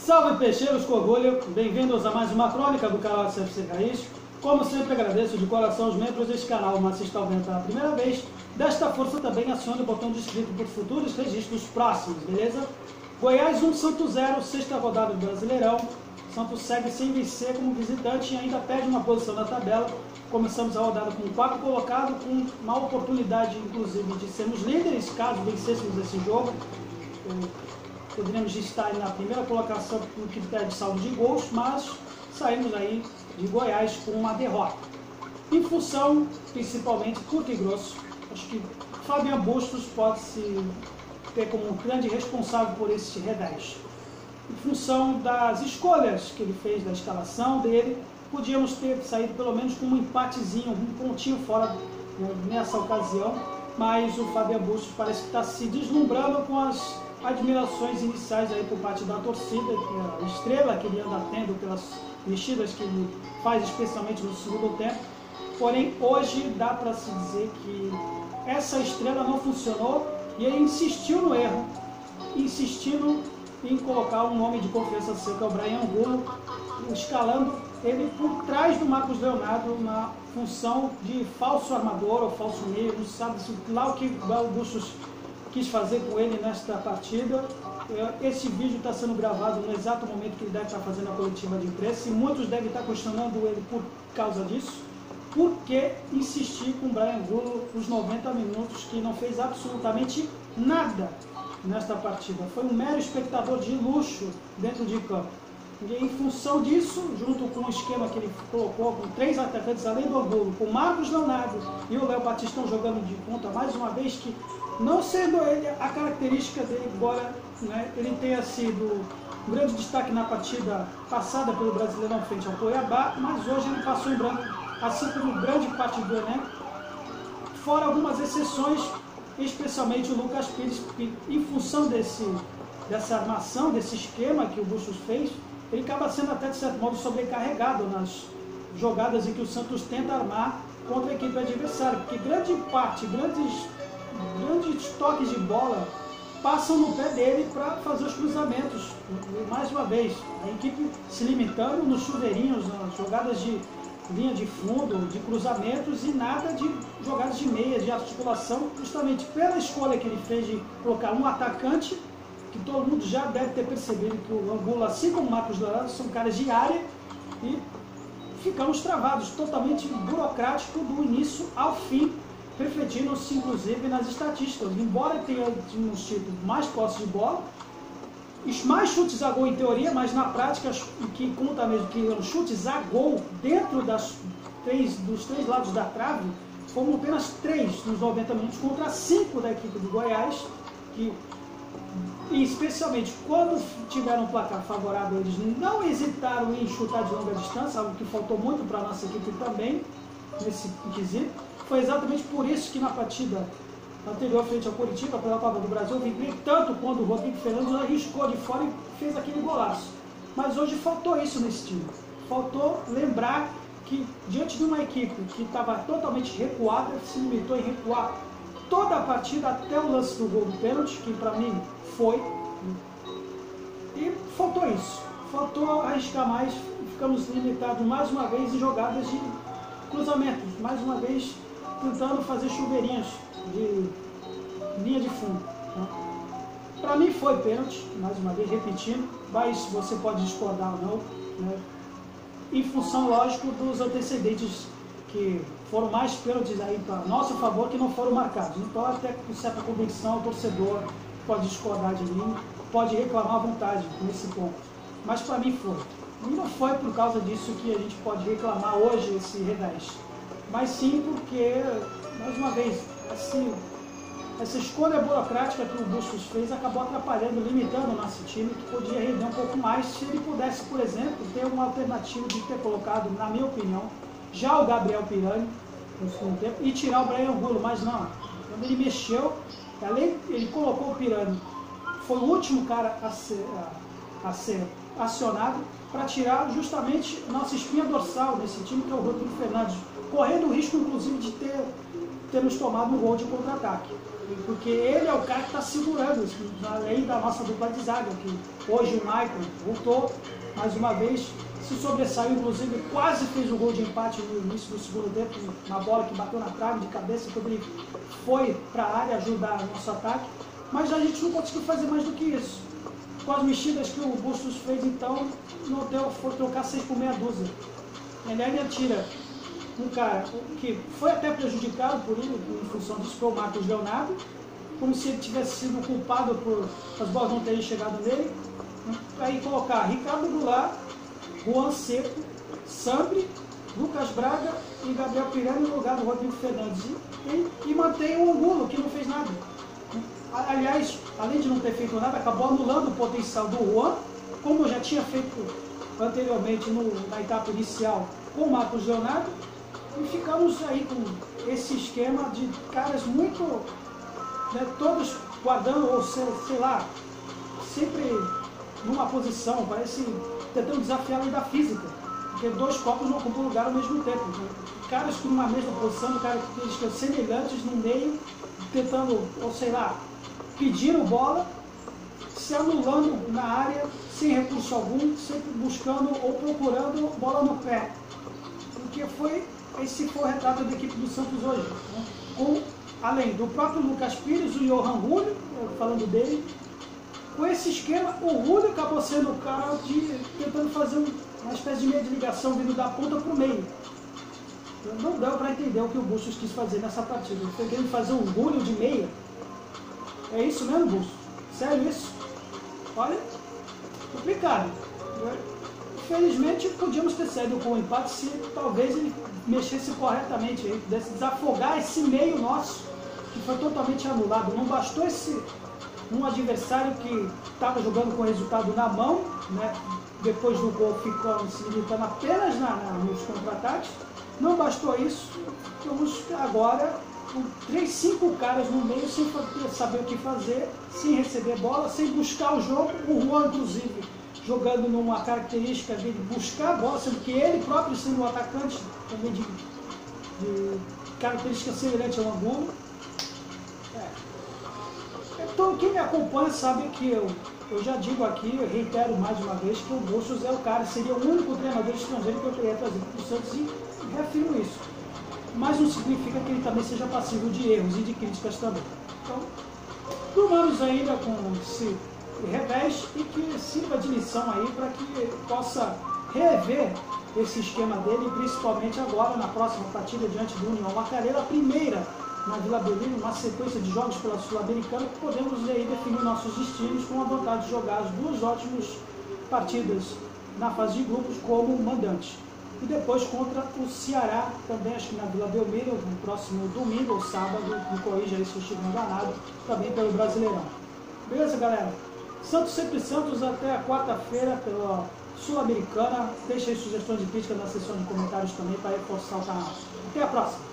Salve peixeiros com orgulho, bem-vindos a mais uma crônica do canal CFC Raiz. Como sempre agradeço de coração os membros deste canal, mas se está vendo pela primeira vez, desta força também acione o botão de inscrito por futuros registros próximos, beleza? Goiás 1, Santos 0, sexta rodada do Brasileirão. Santos segue sem vencer como visitante e ainda perde uma posição na tabela. Começamos a rodada com o quarto colocado, com uma oportunidade inclusive de sermos líderes caso vencêssemos esse jogo. Poderíamos estar na primeira colocação no que pede saldo de gols, mas saímos aí de Goiás com uma derrota. Em função, principalmente, curto e grosso, acho que Fabian Bustos pode se ter como um grande responsável por esse revés. Em função das escolhas que ele fez, da escalação dele, podíamos ter saído pelo menos com um empatezinho, um pontinho fora nessa ocasião, mas o Fabian Bustos parece que está se deslumbrando com as admirações iniciais aí por parte da torcida, que a estrela que ele anda tendo pelas mexidas que ele faz, especialmente no segundo tempo. Porém, hoje dá para se dizer que essa estrela não funcionou e ele insistiu no erro, insistindo em colocar um nome de confiança seu, que é o Bryan Angulo, escalando ele por trás do Marcos Leonardo na função de falso armador ou falso meio, não sabe lá o que o Bustos quis fazer com ele nesta partida. Esse vídeo está sendo gravado no exato momento que ele deve estar fazendo a coletiva de imprensa e muitos devem estar questionando ele por causa disso. Por que insistir com o Bryan Angulo os 90 minutos que não fez absolutamente nada nesta partida? Foi um mero espectador de luxo dentro de campo. E em função disso, junto com o esquema que ele colocou com 3 atacantes além do Angulo, com Marcos Leonardo e o Léo Batistão jogando de ponta mais uma vez, que não sendo ele a característica dele, embora ele tenha sido um grande destaque na partida passada pelo Brasileirão frente ao Cuiabá, mas hoje ele passou em branco, assim como grande parte do elenco, fora algumas exceções, especialmente o Lucas Pires, que em função dessa armação, desse esquema que o Bustos fez, ele acaba sendo até de certo modo sobrecarregado nas jogadas em que o Santos tenta armar contra a equipe adversária, porque grande parte, grandes toques de bola passam no pé dele para fazer os cruzamentos. E, mais uma vez, a equipe se limitando nos chuveirinhos, nas jogadas de linha de fundo, de cruzamentos e nada de jogadas de meia, de articulação, justamente pela escolha que ele fez de colocar um atacante, que todo mundo já deve ter percebido que o Angulo, assim como o Marcos Leonardo, são caras de área, e ficamos travados, totalmente burocrático do início ao fim, refletindo-se inclusive nas estatísticas. Embora tenhamos tido mais posse de bola, mais chutes a gol em teoria, mas na prática, o que conta mesmo que eram chutes a gol dentro dos três lados da trave, foram apenas 3 nos 90 minutos contra 5 da equipe do Goiás, e especialmente quando tiveram um placar favorável, eles não hesitaram em chutar de longa distância, algo que faltou muito para a nossa equipe também, nesse quesito. Foi exatamente por isso que na partida anterior frente ao Curitiba, pela Copa do Brasil, eu vibrei tanto quando o Rodrigo Fernandes arriscou de fora e fez aquele golaço. Mas hoje faltou isso nesse time. Faltou lembrar que diante de uma equipe que estava totalmente recuada, se limitou em recuar toda a partida até o lance do gol do pênalti, que para mim foi. E faltou isso. Faltou arriscar mais. Ficamos limitados mais uma vez em jogadas de cruzamentos. Mais uma vez tentando fazer chuveirinhos de linha de fundo. Para mim foi pênalti, mais uma vez repetindo, mas você pode discordar ou não, em função, lógico, dos antecedentes que foram mais pênaltis aí para nosso favor que não foram marcados. Então, até com certa convicção, o torcedor pode discordar de mim, pode reclamar à vontade nesse ponto. Mas para mim foi. E não foi por causa disso que a gente pode reclamar hoje esse revés. Mas sim porque, mais uma vez, essa escolha burocrática que o Bustos fez acabou atrapalhando, limitando o nosso time, que podia render um pouco mais se ele pudesse, por exemplo, ter uma alternativa de ter colocado, na minha opinião, já o Gabriel Pirani no segundo tempo e tirar o Bryan Angulo, mas não. Quando ele mexeu, ele colocou o Pirani, foi o último cara a ser acionado para tirar justamente nossa espinha dorsal desse time, que é o Rodrigo Fernandes, correndo o risco, inclusive, de ter termos tomado um gol de contra-ataque. Porque ele é o cara que está segurando, além da nossa dupla de zaga, que hoje o Michael voltou mais uma vez, se sobressaiu, inclusive quase fez o gol de empate no início do segundo tempo, uma bola que bateu na trave de cabeça, quando ele foi para a área ajudar o nosso ataque, mas a gente não conseguiu fazer mais do que isso. Com as mexidas que o Bustos fez, então, não deu, foi trocar 6 por meia dúzia. Ele ainda tira um cara que foi até prejudicado por ele, em função disso, foi o Marcos Leonardo, como se ele tivesse sido culpado por as bolas não terem chegado nele. Aí colocar Ricardo Goulart, Juan Seco, Sambre, Lucas Braga e Gabriel Pirani no lugar do Rodrigo Fernandes. E mantém o Angulo, que não fez nada. Aliás, além de não ter feito nada, acabou anulando o potencial do Juan, como eu já tinha feito anteriormente na etapa inicial com o Marcos Leonardo, e ficamos aí com esse esquema de caras muito, né, todos guardando, ou sei lá, sempre numa posição, parece tentando desafiar a lei da física, porque 2 copos não ocupam lugar ao mesmo tempo. Né? Caras que numa mesma posição, características semelhantes no meio, tentando, ou sei lá, pedindo bola, se anulando na área, sem recurso algum, sempre buscando ou procurando bola no pé. Porque esse foi o retrato da equipe do Santos hoje. Né? Com, além do próprio Lucas Pires, o Johan Julio, falando dele, com esse esquema, o Julio acabou sendo o cara tentando fazer uma espécie de meia de ligação vindo da ponta para o meio. Não deu para entender o que o Bustos quis fazer nessa partida. Ele foi querendo fazer um Julio de meia. É isso mesmo, Bustos? Sério isso? Olha, complicado. Infelizmente, podíamos ter saído com o empate se talvez ele mexesse corretamente, aí, pudesse desafogar esse meio nosso, que foi totalmente anulado. Não bastou um adversário que estava jogando com o resultado na mão, né? Depois do gol ficou se limitando apenas nos contra-ataques. Não bastou isso, estamos agora com 5 caras no meio, sem saber o que fazer, sem receber bola, sem buscar o jogo. O Juan, inclusive, jogando numa característica de buscar a bola, sendo que ele próprio sendo um atacante também de característica semelhante ao Angulo. Então, quem me acompanha sabe que eu já digo aqui, eu reitero mais uma vez, que o Bustos é o cara, seria o único treinador estrangeiro que eu queria trazer para o Santos e reafirmo isso. Mas não significa que ele também seja passivo de erros e de críticas também. Então, durmamos ainda com esse revés e que sirva de lição aí para que possa rever esse esquema dele, principalmente agora na próxima partida diante do União Macareira, a primeira na Vila Belmiro, uma sequência de jogos pela Sul-Americana, que podemos aí definir nossos destinos com a vontade de jogar as 2 ótimas partidas na fase de grupos como mandante. E depois contra o Ceará, também acho que na Vila Belmiro, no próximo domingo ou sábado, me corrija aí se eu estiver enganado, também pelo Brasileirão. Beleza, galera? Santos sempre Santos, até a quarta-feira pela Sul-Americana. Deixa aí sugestões de críticas na seção de comentários também para reforçar o canal. Até a próxima!